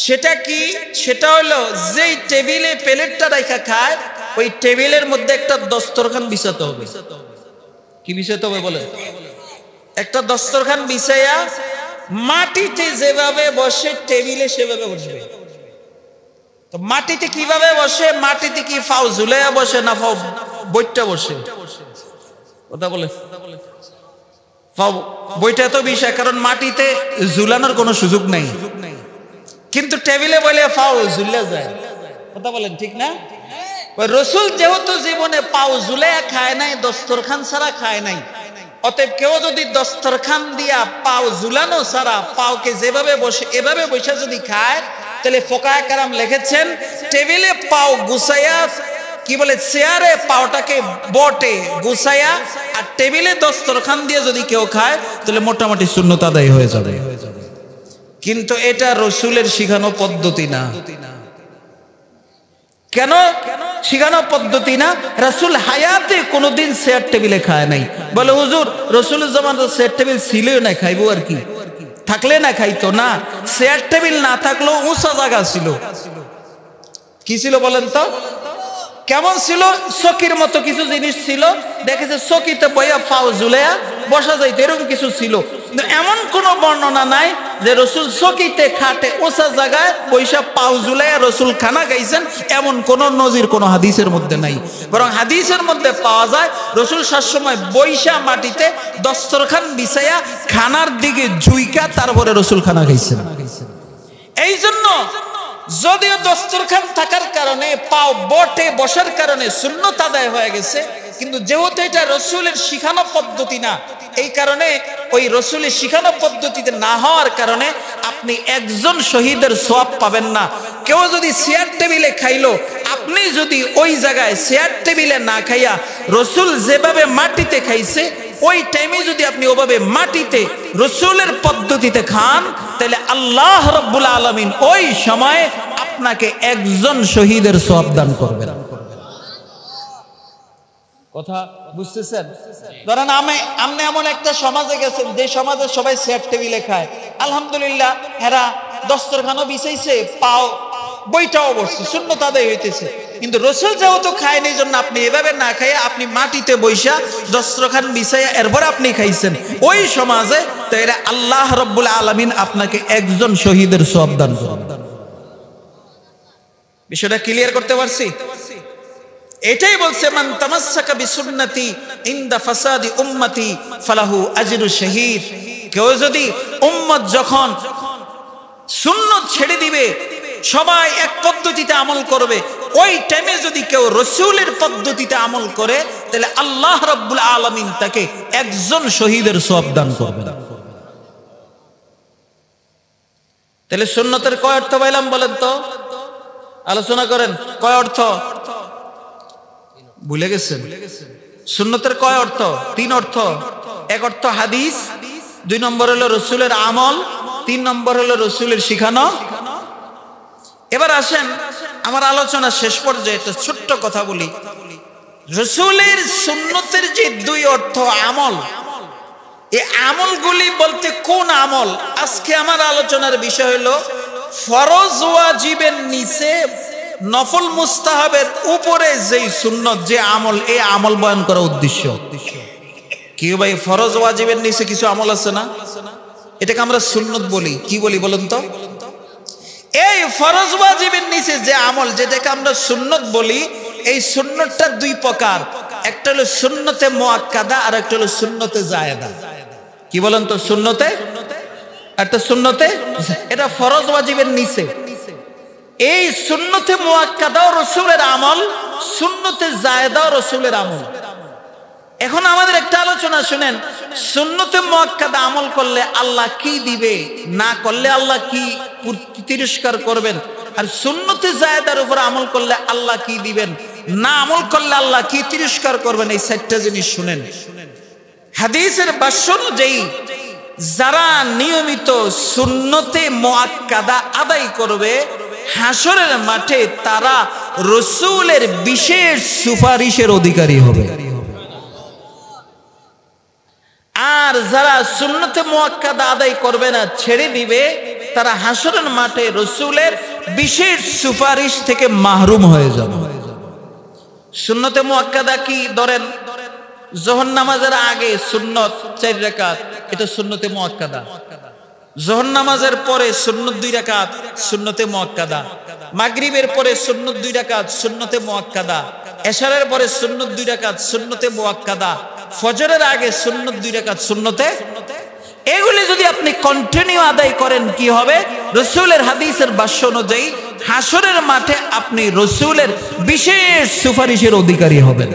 সেটা কি? সেটা হলো যেই টেবিলে প্লেটটা রাখা খায়, ওই টেবিলের মধ্যে একটা দস্তরখান বিছাতে হবে। কি বিছাতে হবে বলেন? একটা দস্তরখান বিছাইয়া মাটিতে যেভাবে বসে টেবিলে সেভাবে বসবে। তো মাটিতে কিভাবে বসে? মাটিতে কি ফাও ঝুলাইয়া বসে না ফাও বইটা বসে? কথা বলে ফাও বইটা তো বিষয়, কারণ মাটিতে ঝুলানোর কোনো সুযোগ নাই, কিন্তু টেবিলে বলে ফাও ঝুলে যায়। কথা বলেন ঠিক না? রাসূল যেহেতু জীবনে পাও ঝুলাইয়া খায় নাই, দস্তরখান ছাড়া খায় নাই, অতএব কেউ যদি দস্তরখান দিয়া পাও ঝুলানো ছাড়া পাওকে যেভাবে বসে এভাবে বসে যদি খায়, তাহলে ফুকাহায়ে কেরাম লিখেছেন টেবিলে পাও গুছাইয়া, কি বলে, চেয়ারে পাওটাকে বটে গুছাইয়া আর টেবিলে দস্তরখান দিয়ে যদি কেউ খায়, তাহলে মোটামুটি সুন্নত আদায় হয়ে যাবে। কিন্তু এটা রাসূলের শিখানো পদ্ধতি না। কেন শিখানো পদ্ধতি না? রাসূল হায়াতে কোনোদিন চেয়ার টেবিলে খায় নাই। বলে হুজুর রাসূলের জামানায় চেয়ার টেবিল ছিলই না, খাইবো আর কি, থাকলে না খাইতো না। চেয়ার টেবিল না থাকলেও উঁচা জায়গা ছিল। কি ছিল বলেন তো? কেমন ছিল? চকির মতো কিছু জিনিস ছিল, দেখেছে চকিতে বইয়া পাও ঝুলাইয়া বসা যাইতো, এরকম কিছু ছিল। কিন্তু এমন কোন বর্ণনা নাই যে রাসূল চকিতে খাটে উঁচা জায়গায় বইসা পাও ঝুলাইয়া রাসূল খানা খাইছেন, এমন কোন নজির কোন হাদিসের মধ্যে নাই। বরং হাদিসের মধ্যে পাওয়া যায় রাসূল সবসময় বইসা মাটিতে দস্তরখান বিছাইয়া খানার দিকে ঝুইকা তারপরে রাসূল খানা খাইছেন। এই জন্য যদিও দস্তরখান থাকার কারণে পাও বটে বসার কারণে সুন্নত আদায় হয়ে গেছে, কিন্তু যেহেতু এটা রাসূলের শিখানো পদ্ধতি না, এই কারণে ওই রাসূলের শিখানো পদ্ধতিতে না হওয়ার কারণে আপনি একজন শহীদের সওয়াব পাবেন না। কেউ যদি চেয়ার টেবিলে খাইলো, আপনি যদি ওই জায়গায় চেয়ার টেবিলে না খাইয়া রাসূল যেভাবে মাটিতে খাইছে ওই টাইমে যদি আপনি ওভাবে মাটিতে রসুলের পদ্ধতিতে খান, তাহলে আল্লাহ রাব্বুল আলামিন ওই সময় আপনাকে একজন শহীদের সওয়াব দান করবেন। কথা বুঝতেছেন? ধরেন আপনি এমন একটা সমাজে গেছেন যে সমাজে সবাই চেয়ার টেবিলে খায়, আলহামদুলিল্লাহ হেরা দস্তরখানও বিছাইছে, পাও বইটাও বসছে, সুন্নত আদায় হইতেছে, কিন্তু রসুল যেহেতু খায়নি, এই জন্য আপনি এভাবে না খাইয়া আপনি মাটিতে বৈশা দস্তরখান বিছাইয়া এরপর আপনি খাইছেন ওই সমাজে, তো এরা আল্লাহ রাব্বুল আলামিন আপনাকে একজন শহীদের সওয়াব দান করবেন। বিষয়টা ক্লিয়ার করতে পারছি? এটাই বলছে মান তামাসসাকা বিসুন্নতি ইনদা ফাসাদি উম্মতি ফালাহু আজরু শহীদ। কেউ যদি উম্মত যখন সুন্নত ছেড়ে দিবে, সবাই এক পদ্ধতিতে আমল করবে, ওই টাইমে যদি কেউ রসুলের পদ্ধতিতে আমল করে, তাহলে আল্লাহ রাব্বুল আলামিন তাকে একজন শহীদের সওয়াব দান করবেন। তাহলে সুন্নতের কয় অর্থ পাইলাম বলেন তো? আলোচনা করেন, কয় অর্থ? ভুলে গেছেন? সুন্নতের কয় অর্থ? 3 অর্থ। এক অর্থ হাদিস, 2 নম্বর হলো রসুলের আমল, 3 নম্বর হলো রসুলের শিখানো। এবার আসেন আমার আলোচনা শেষ পর্যায়ে একটা ছোট্ট কথা বলি। রসুলের সুন্নতের যে 2 অর্থ আমল, এই আমলগুলি বলতে কোন আমল? আজকে আমার আলোচনার বিষয় হলো ফরজ ওয়াজিবের নিচে নফল মুস্তাহাবের উপরে যেই সুন্নত, যে আমল, এই আমল বয়ান করা উদ্দেশ্য। কি ভাই, ফরজ ওয়াজিবের নিচে কিছু আমল আছে না, এটাকে আমরা সুন্নত বলি। কি বলি বলুন তো? এই ফরজ ওয়াজিবের নিচে যে আমল, যেটাকে আমরা সুন্নত বলি, এই সুন্নতটা 2 প্রকার। একটা হলো সুন্নতে মুআক্কাদা, আর একটা হলো সুন্নতে জায়েদা। কি বলেন তো? সুন্নতে, একটা সুন্নতে, এটা ফরজ ওয়াজিবের নিচে। এই সুন্নতে মুআক্কাদাও রসুলের আমল, সুন্নতে জায়েদাও রসুলের আমল। এখন আমাদের একটা আলোচনা শুনেন, সুন্নতে মুআক্কাদা আমল করলে আল্লাহ কি দিবে, না করলে আল্লাহ কি তিরস্কার করবেন, আর সুন্নতে জায়েদার উপর আমল করলে আল্লাহ কি দিবেন, না আমল করলে আল্লাহ কি তিরস্কার করবেন, এই 4টা জিনিস শুনেন। হাদিসের ভাষ্য অনুযায়ী যারা নিয়মিত সুন্নতে মুআক্কাদা আদায় করবে, হাসরের মাঠে তারা রসুলের বিশেষ সুপারিশের অধিকারী হবে। আর যারা সুন্নতে মুআক্কাদা আদায় করবে না, ছেড়ে দিবে, তারা হাসরের মাঠে রসুলের বিশেষ সুপারিশ থেকে মাহরুম হয়ে যাবে। সুন্নতে মুআক্কাদা কি? ধরেন যোহর নামাজের আগে সুন্নত 4 রাকাত, এটা সুন্নতে মুআক্কাদা। যোহর নামাজের পরে সুন্নত 2 রাকাত, সুন্নতে মুআক্কাদা। মাগরিবের পরে সুন্নত 2 রাকাত, সুন্নতে মুআক্কাদা। এশারের পরে সুন্নত 2 রাকাত, সুন্নতে মুআক্কাদা। ফজরের আগে সুন্নত 2 রাকাত, সুন্নতে। এগুলি যদি আপনি কন্টিনিউ আদায় করেন, কি হবে? রসুলের হাদিসের ভাষ্য অনুযায়ী হাসরের মাঠে আপনি রসুলের বিশেষ সুপারিশের অধিকারী হবেন।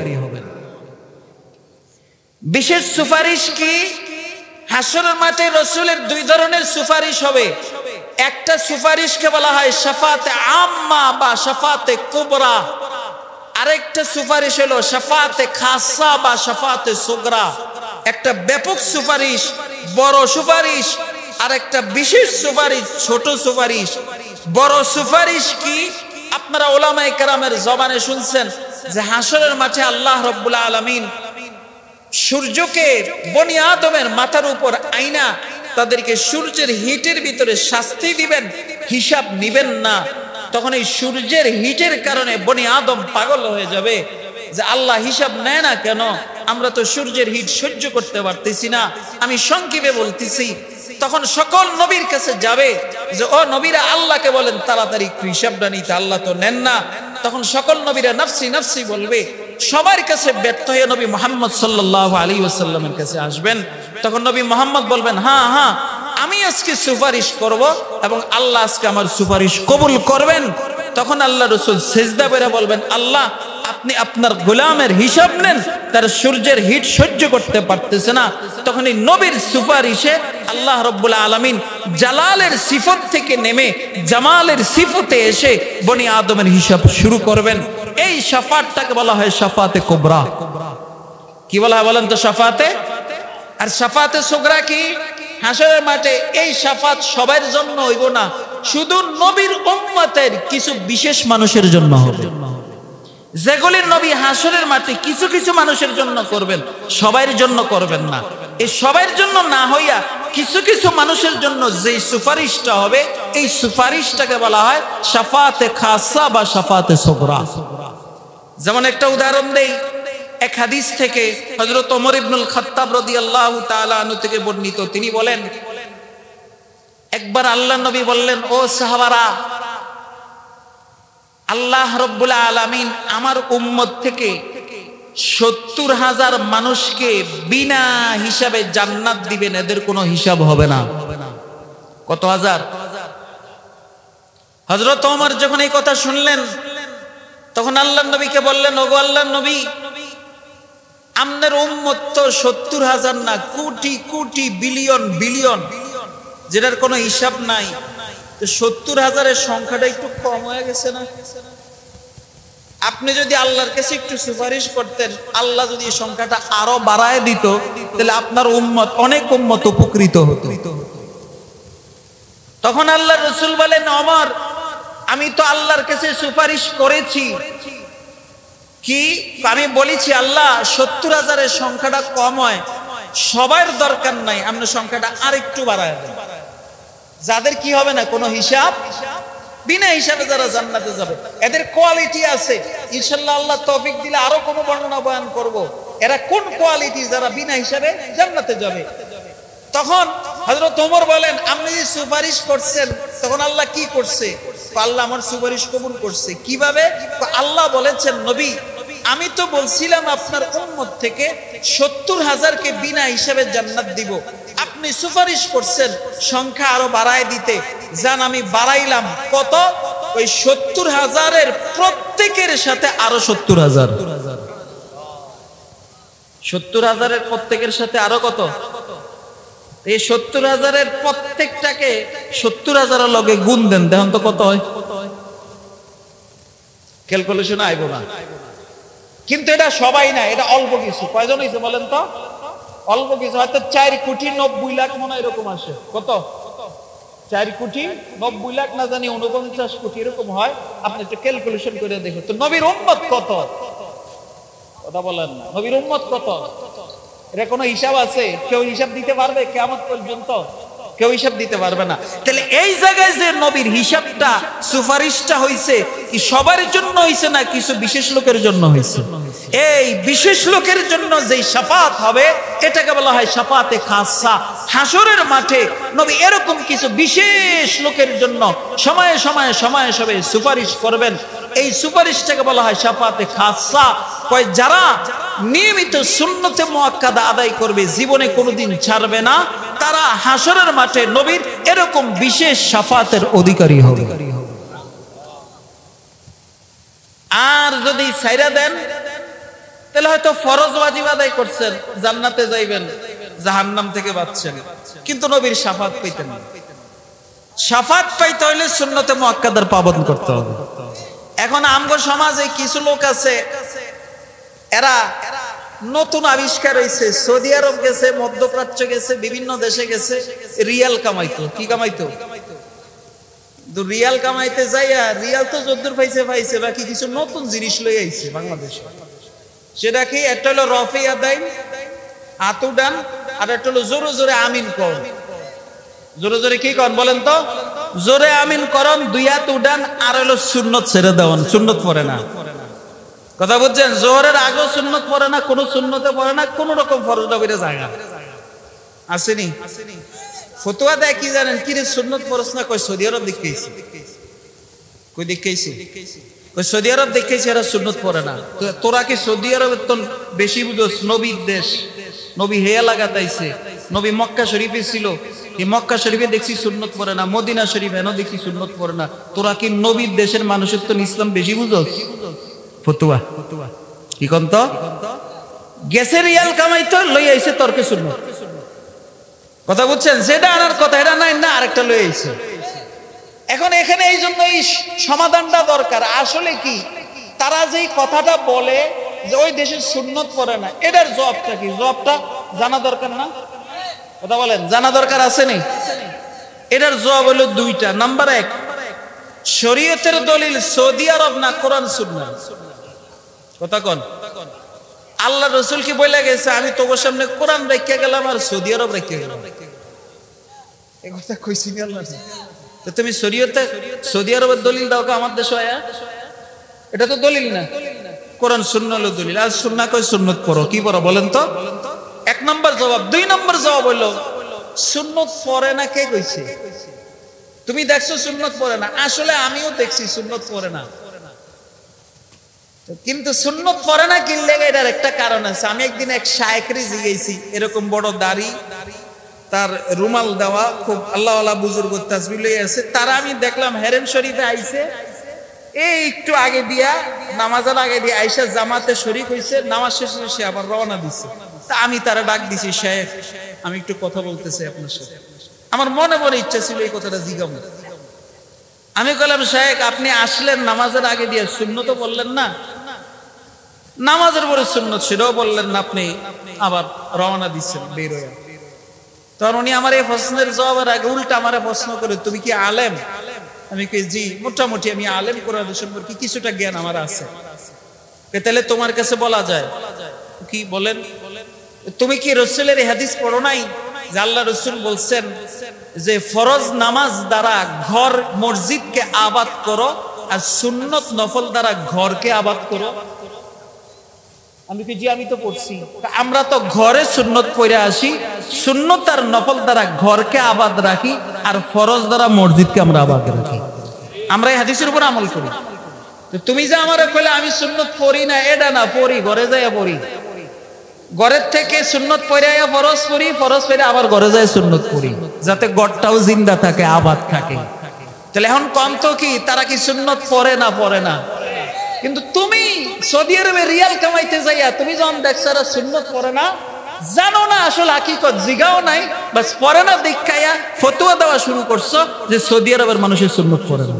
বিশেষ সুপারিশ কি? হাসরের মাঠে রসুলের 2 ধরনের সুপারিশ হবে। একটা সুপারিশকে বলা হয় শাফাতে আম্মা বা শাফাতে কুবরা, আরেকটা সুপারিশ হলো শাফাতে খাসা বা শাফাতে সুগরা। একটা ব্যাপক সুপারিশ, বড় সুপারিশ, আর একটা বিশেষ সুপারিশ, ছোট সুপারিশ। বড় সুপারিশ কি? আপনারা উলামায়ে কেরামের জবানে শুনছেন যে হাসরের মাঠে আল্লাহ রাব্বুল আলামিন সূর্যকে বনি আদমের মাথার উপর আইনা তাদেরকে সূর্যের হিটের ভিতরে শাস্তি দিবেন, হিসাব নিবেন না। তখন এই সূর্যের হিটের কারণে বনি আদম পাগল হয়ে যাবে যে আল্লাহ হিসাব নেয় না কেন, আমরা তো সূর্যের হিট সহ্য করতে পারতেছি না। আমি সংক্ষেপে বলতেছি, তখন সকল নবীর কাছে যাবে যে ও নবীরা আল্লাহকে বলেন তাড়াতাড়ি একটু হিসাবটা নিতে, আল্লাহ তো নেন না। তখন সকল নবীরা নাফসি নাফসি বলবে। সবার কাছে ব্যর্থ হয়ে নবী মুহাম্মদ সাল্লাল্লাহু আলাইহি ওয়াসাল্লামের কাছে আসবেন। তখন নবী মুহাম্মদ বলবেন, হ্যাঁ হ্যাঁ আমি আজকে সুপারিশ করব এবং আল্লাহ আজকে আমার সুপারিশ কবুল করবেন। তখন আল্লাহ রাসূল সিজদা করে বলবেন, আল্লাহ আপনি আপনার গোলামের হিসাব নেন, তার সূর্যের হিট সহ্য করতে পারতেছে না। তখন এই নবীর সুপারিশে আল্লাহ রাব্বুল আলামিন জালালের সিফত থেকে নেমে জামালের সিফতে এসে বনি আদমের হিসাব শুরু করবেন। এই শাফাতটাকে বলা হয় শাফাতে কুবরা। কি বলা হয় বলেন তো? শাফাতে আর শাফাতে সুগরা কি? হাসরের মাঠে এই শাফাত সবার জন্য হইব না, শুধু নবীর উম্মতের কিছু বিশেষ মানুষের জন্য হবে। যেগুলির নবী হাসরের মাঠে কিছু কিছু মানুষের জন্য করবেন, সবার জন্য করবেন না। এই সবার জন্য না হইয়া কিছু কিছু মানুষের জন্য যে সুপারিশটা হবে, এই সুপারিশটাকে বলা হয় শাফাতে খাসা বা শাফাতে সুগরা। যেমন একটা উদাহরণ দেই, এক হাদিস থেকে হযরত ওমর ইবনুল খাত্তাব রাদিয়াল্লাহু তাআলা আনহু থেকে বর্ণিত। তিনি বলেন, একবার আল্লাহর নবী বললেন, ও সাহাবারা, আল্লাহ রাব্বুল আলামিন আমার উম্মত থেকে 70,000 মানুষকে বিনা হিসাবে জান্নাত দিবেন, এদের কোনো হিসাব হবে না। কত হাজার? হযরত ওমর যখন এই কথা শুনলেন, তখন আল্লাহর নবীকে বললেন, ওগো আল্লাহর নবী, আপনার উম্মত তো 70,000 না, কোটি কোটি বিলিয়ন বিলিয়ন, যেটার কোনো হিসাব নাই। তো 70,000-এর সংখ্যাটা একটু কম হয়ে গেছে না? আপনি যদি আল্লাহর কাছে একটু সুপারিশ করতেন, আল্লাহ যদি এই সংখ্যাটা আরো বাড়ায় দিত, তাহলে আপনার উম্মত, অনেক উম্মত উপকৃত হতো। তখন আল্লাহর রাসূল বলেন, ওমর, আমি তো আল্লাহর কাছে সুপারিশ করেছি। কি? আমি বলেছি, আল্লাহ 70,000-এর সংখ্যাটা কম হয়, সবার দরকার নাই, আপনি সংখ্যাটা আরেকটু বাড়ায় দেন। যাদের কি হবে না, কোনো হিসাব, বিনা হিসাবে যারা জান্নাতে যাবে, এদের কোয়ালিটি আছে। ইনশাআল্লাহ আল্লাহ তৌফিক দিলে আরো কোনো বর্ণনা বয়ান করব, এরা কোন কোয়ালিটি যারা বিনা হিসাবে জান্নাতে যাবে। তখন হযরত ওমর বলেন, আপনি যে সুপারিশ করছেন, তখন আল্লাহ কি করছে? আল্লাহ আমার সুপারিশ কবুল করছে। কিভাবে? আল্লাহ বলেছেন, নবী, আমি তো বলছিলাম আপনার উম্মত থেকে 70,000-কে বিনা হিসাবে জান্নাত দিব, আপনি সুপারিশ করছেন সংখ্যা আরো বাড়ায় দিতে, জান আমি বাড়াইলাম। কত? ওই 70,000-এর প্রত্যেকের সাথে আরো 70,000। 70,000-এর প্রত্যেকের সাথে আরো কত? এই 70,000-এর প্রত্যেকটাকে 70,000-এর লগে গুণ দেন, দেখুন তো কত হয়। ক্যালকুলেশন আইব না। কিন্তু এটা সবাই না, এটা অল্প কিছু। কয়জন হয়েছে বলেন তো? অল্প কিছু, হয়তো 4,90,00,000 মনে এরকম আসে। কত? 4,90,00,000 না জানি 49 কোটি এরকম হয়। আপনি একটু ক্যালকুলেশন করে দেখুন তো, নবীর উম্মত কত? কথা বলেন না, নবীর উম্মত কত? এটা কোনো হিসাব আছে? কেউ হিসাব দিতে পারবে? কিয়ামত পর্যন্ত কেউ হিসাব দিতে পারবে না। তাহলে এই জায়গায় যে নবীর হিসাবটা, সুপারিশটা হইছে, কি সবার জন্য হইছে না কিছু বিশেষ লোকের জন্য হইছে? এই বিশেষ লোকের জন্য যেই শাফাত হবে, এটাকে বলা হয় শাফাতে খাসা। হাসরের মাঠে নবী এরকম কিছু বিশেষ লোকের জন্য সময়ে সময়ে সময়ে সময়ে সুপারিশ করবেন। এই সুপারিশটাকে বলা হয় শাফাতে খাসা। কয় যারা নিয়মিত সুন্নতে মুআক্কাদা আদায় করবে, জীবনে কোনোদিন ছাড়বে না, তারা হাসরের মাঠে নবীর এরকম বিশেষ শাফাতের অধিকারী হবে। আর যদি ছাইরা দেন, তাহলে হয়তো ফরজ ওয়াজিব আদায় করছেন, জান্নাতে যাইবেন, জাহান্নাম থেকে বাঁচছেন, কিন্তু নবীর শাফাত পাইতেন না। শাফাত পাইতে হইলে সুন্নতে মুআক্কাদার পাবন করতে হবে। এখন আমগো সমাজে কিছু লোক আছে, এরা নতুন আবিষ্কার হয়েছে, সৌদি আরব গেছে, মধ্যপ্রাচ্য গেছে, বিভিন্ন দেশে গেছে, রিয়াল কামাইতো। কি কামাইতো? রিয়াল কামাইতে যাইয়া, রিয়াল তো যদ্দুর পাইছে পাইছে, বাকি কিছু নতুন জিনিস লই আইছে বাংলাদেশে। সেটা কি? একটা হলো রফে আদায়, আতু ডান, আর একটা হলো জোরে জোরে আমিন করন। জোরে জোরে কি করেন বলেন তো? জোরে আমিন করন, 2 হাত উঠান, আর হলো সুন্নত ছেড়ে দেওয়ান। সুন্নত পড়ে না, কথা বুঝছেন? জোহরের আগেও সুন্নত পড়ে না, কোনো সুন্নতে পড়ে না, কোন রকম ফরজ নবীরে জায়গা আসেনি। ফতোয়া দেয় কি জানেন? কি রে সুন্নত ফরজ না? কই সৌদি আরব দেখাইছি। কই দেখাইছি? কই সৌদি আরব দেখাইছি, এরা সুন্নত পড়ে না। তোরা কি সৌদি আরবের তো বেশি বুঝোস? নবীর দেশ, নবী হেয়া লাগাতাইছে, নবী মক্কা শরীফে ছিল, এই মক্কা শরীফে দেখছি সুন্নত পড়ে না, মদিনা শরীফ এনে দেখছি সুন্নত পড়ে না। তোরা কি নবীর দেশের মানুষের তো ইসলাম বেশি বুঝোস? ফতুয়া কি কোন তো? গেছে রিয়াল কামাইতো, লই আইছে তর্কে সুন্নত। কথা বুঝছেন? যেটা আনার কথা এটা নাই, না আরেকটা লই আইছে। এখন এখানে এই জন্য এই সমাধানটা দরকার। আসলে কি, তারা যেই কথাটা বলে যে ওই দেশের সুন্নত পড়ে না, এটার জবাবটা কি? জবাবটা জানা দরকার না? কথা বলেন, জানা দরকার আছে নি? এটার জবাব হলো দুইটা। নাম্বার এক, শরীয়তের দলিল সৌদি আরব না কোরআন সুন্নাহ? কথা কোন? আল্লাহ রসুল কি বলে গেছে আমি তোর সামনে কোরআন রেখে গেলাম আর সৌদি আরব রেখে গেলাম? এই কথা কইছি না আল্লাহ। তো তুমি শরীয়তে সৌদি আরবের দলিল দাও আমার দেশে আয়া? এটা তো দলিল না। কোরআন সুন্নাহ হলো দলিল। আর সুন্নাহ কই সুন্নত পড়ো, কি পড়ো বলেন তো? এক নম্বর জবাব। দুই নম্বর জবাব হলো সুন্নত পড়ে না কে কইছে? তুমি দেখছো সুন্নত পড়ে না, আসলে আমিও দেখছি সুন্নত পড়ে না, কিন্তু সুন্নত পড়ে না কি লেগে এটার একটা কারণ আছে। আমি একদিন এক শায়েখরে জিজ্ঞেসি, এরকম বড় দাড়ি, তার রুমাল দেওয়া, খুব আল্লাহওয়ালা বুজুর্গ তাসবিহ লইয়া আছে, তারা আমি দেখলাম হেরেম শরীফে আইছে, এই একটু আগে দিয়া নামাজের আগে দিয়ে আইসা জামাতে শরীক হইছে, নামাজ শেষে সে আবার রওনা দিছে। তা আমি তারা ডাক দিছি, শায়েখ আমি একটু কথা বলতে চাই আপনার সাথে। আমার মনে মনে ইচ্ছা ছিল এই কথাটা জিজ্ঞাসা। আমি বললাম, শায়েখ আপনি আসলেন নামাজের আগে দিয়ে, সুন্নত বললেন না, নামাজের পরে সুন্নত সেটাও বললেন না, আপনি আবার রওনা দিচ্ছেন বের হয়ে। তখন উনি আমার এই প্রশ্নের জবাবের আগে উল্টা আমারে প্রশ্ন করে, তুমি কি আলেম? আমি কই জি, মোটামুটি আমি আলেম, কোরআন সম্পর্কে কিছুটা জ্ঞান আমার আছে। তাহলে তোমার কাছে বলা যায় কি? বলেন, তুমি কি রাসূলের হাদিস পড়ো নাই যে আল্লাহ রাসূল বলছেন যে ফরজ নামাজ দ্বারা ঘর মসজিদকে আবাদ করো আর সুন্নত নফল দ্বারা ঘরকে আবাদ করো? আমি কি জি, আমি তো পড়ছি। আমরা তো ঘরে সুন্নত পড়ে আসি, সুন্নত আর নফল দ্বারা ঘরকে আবাদ রাখি আর ফরজ দ্বারা মসজিদকে আমরা আবাদ রাখি। আমরা এই হাদিসের উপর আমল করি। তো তুমি যে আমারে কইলে আমি সুন্নত পড়ি না, এটা না, পড়ি, ঘরে যাইয়া পড়ি, ঘরের থেকে সুন্নত পড়ে আয়া ফরজ পড়ি, ফরজ পড়ে আবার ঘরে যায় সুন্নত পড়ি, যাতে ঘরটাও জিন্দা থাকে, আবাদ থাকে। তাহলে এখন কম তো কি তারা কি সুন্নত পড়ে না? পড়ে না। কিন্তু তুমি সৌদি আরবে রিয়াল কামাইতে যাইয়া তুমি যখন দেখছো সুন্নত পড়ে না, জানো না আসলে হাকিকত, জিগাও নাই, বাস পড়ে না দেখাইয়া ফতোয়া দেওয়া শুরু করছো যে সৌদি আরবের মানুষের সুন্নত পড়ে না।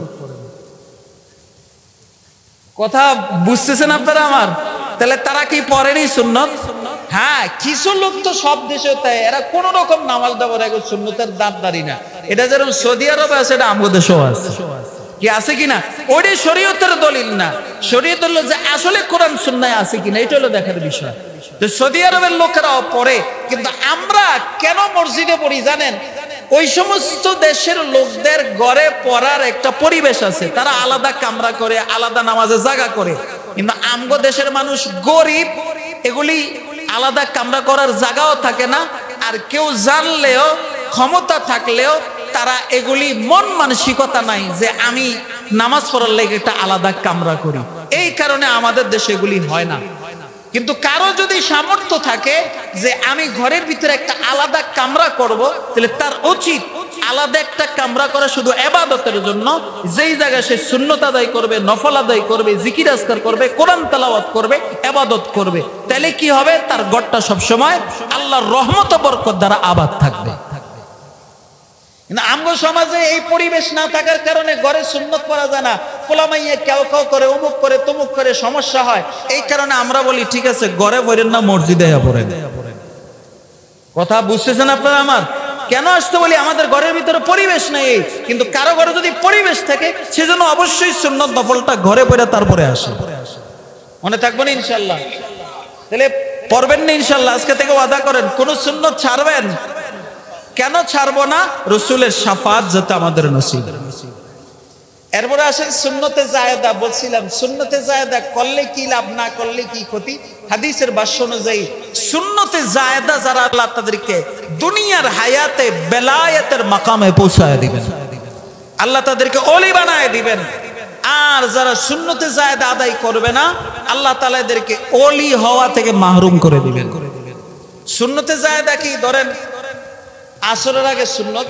কথা বুঝতেছেন আপনারা আমার? তাহলে তারা কি পড়েনি সুন্নত? হ্যাঁ, কিছু লোক তো সব দেশে তাই, এরা কোন রকম নামাজ দেওয়ার আগে সুন্নতের দাঁত দাঁড়ি না। এটা যেরকম সৌদি আরবে আছে, এটা আমাদের দেশেও আছে। কি আছে কিনা? ওইটা শরীয়তের দলিল না, শরীয়ত হলো যে আসলে কোরআন সুন্নাহ আছে কিনা, এটা হলো দেখার বিষয়। তো সৌদি আরবের লোকেরাও পড়ে, কিন্তু আমরা কেন মসজিদে পড়ি জানেন? ওই সমস্ত দেশের লোকদের ঘরে পড়ার একটা পরিবেশ আছে, তারা আলাদা কামরা করে, আলাদা নামাজের জায়গা করে। কিন্তু আমগো দেশের মানুষ গরিব, এগুলি আলাদা কামরা করার জায়গাও থাকে না, আর কেউ জানলেও ক্ষমতা থাকলেও তারা এগুলি মন মানসিকতা নাই যে আমি নামাজ পড়ার লেগে একটা আলাদা কামরা করি। এই কারণে আমাদের দেশে এগুলি হয় না। কিন্তু কারো যদি সামর্থ্য থাকে যে আমি ঘরের ভিতরে একটা আলাদা কামরা করব, তাহলে তার উচিত আলাদা একটা কামরা করা শুধু ইবাদতের জন্য, যেই জায়গায় সে সুন্নত আদায় করবে, নফল আদায় করবে, জিকির আজকার করবে, কোরআন তেলাওয়াত করবে, ইবাদত করবে। তাহলে কি হবে? তার ঘরটা সবসময় আল্লাহর রহমত ও বরকত দ্বারা আবাদ থাকবে। কিন্তু আমগো সমাজে এই পরিবেশ না থাকার কারণে ঘরে সুন্নত পড়া যায় না, পোলামাইয়া কেউ কেউ করে, অমুক করে, তমুক করে, সমস্যা হয়। এই কারণে আমরা বলি ঠিক আছে ঘরে পড়েন না, মসজিদে পড়েন। কথা বুঝতেছেন আপনারা আমার? কেন আসতে বলি? আমাদের ঘরের ভিতরে পরিবেশ নেই। কিন্তু কারো ঘরে যদি পরিবেশ থাকে, সেজন্য অবশ্যই সুন্নত নফলটা ঘরে পড়ে তারপরে আসে। মনে থাকবে না ইনশাল্লাহ? তাহলে পড়বেন না ইনশাল্লাহ? আজকে থেকে ওয়াদা করেন কোন সুন্নত ছাড়বেন। কেন ছাড়বো না? রাসূলের শাফাত যাতে আমাদের নসিব। এরপরে আসেন সুন্নতে জায়েদা। বলছিলাম সুন্নতে জায়েদা করলে কি লাভ, না করলে কি ক্ষতি। হাদিসের ভাষ্য অনুযায়ী সুন্নতে জায়েদা যারা, আল্লাহ তাদেরকে দুনিয়ার হায়াতে বেলায়েতের মাকামে পৌঁছায় দিবেন, আল্লাহ তাদেরকে ওলি বানায় দিবেন। আর যারা সুন্নতে জায়েদা আদায় করবে না, আল্লাহ তাআলা এদেরকে ওলি হওয়া থেকে মাহরুম করে দিবেন। সুন্নতে জায়েদা কি? ধরেন আসরের আগে সুন্নত,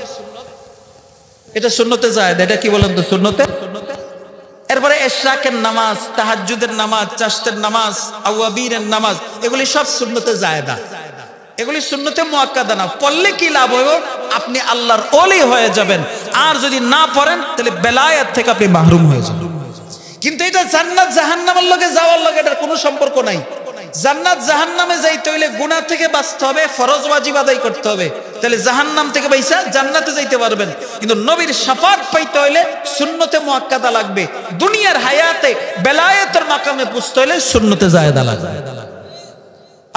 এটা সুন্নতে জায়েদা। এটা কি বলেন তো? সুন্নতে। এরপরে ইশরাকের নামাজ, তাহাজ্জুদের নামাজ, চাশতের নামাজ, আওয়াবিরের নামাজ, এগুলি সব সুন্নতে জায়েদা। এগুলি সুন্নতে মুআক্কাদা না। পড়লে কি লাভ হবে? আপনি আল্লাহর ওলি হয়ে যাবেন। আর যদি না পড়েন তাহলে বেলায়েত থেকে আপনি মাহরুম হয়ে যাবেন। কিন্তু এটা জান্নাত জাহান্নামের লগে যাওয়ার লগে এটার কোনো সম্পর্ক নাই। জান্নাত জাহান্নামে যাইতে হইলে গুনাহ থেকে বাঁচতে হবে, ফরজ ওয়াজিব আদায় করতে হবে, তাহলে জাহান্নাম থেকে বাইসা জান্নাতে যাইতে পারবেন। কিন্তু নবীর শাফাত পাইতে হইলে সুন্নতে মুআক্কাদা লাগবে। দুনিয়ার হায়াতে বেলায়েতের মাকামে পৌঁছতে হইলে সুন্নতে জায়েদা লাগবে।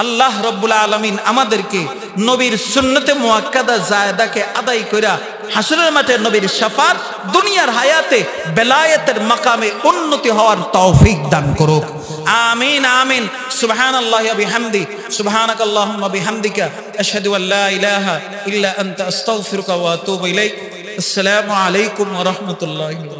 আল্লাহ রাব্বুল আলামিন আমাদেরকে নবীর সুন্নতে মুআক্কাদা জায়েদাকে আদায় কইরা হাসরের মাঠে নবীর শাফাত, দুনিয়ার হায়াতে বেলায়েতের মাকামে উন্নতি হওয়ার তৌফিক দান করুক। আমিন আমিন। সুবহানাল্লাহি ওয়া বিহামদি, সুবহানাকাল্লাহুম্মা বিহামদিকা, আশহাদু আল লা ইলাহা ইল্লা আনতা আস্তাগফিরুকা ওয়া আতুবু ইলাইক। আসসালামু আলাইকুম ওয়া রাহমাতুল্লাহি ওয়া বারাকাতুহু।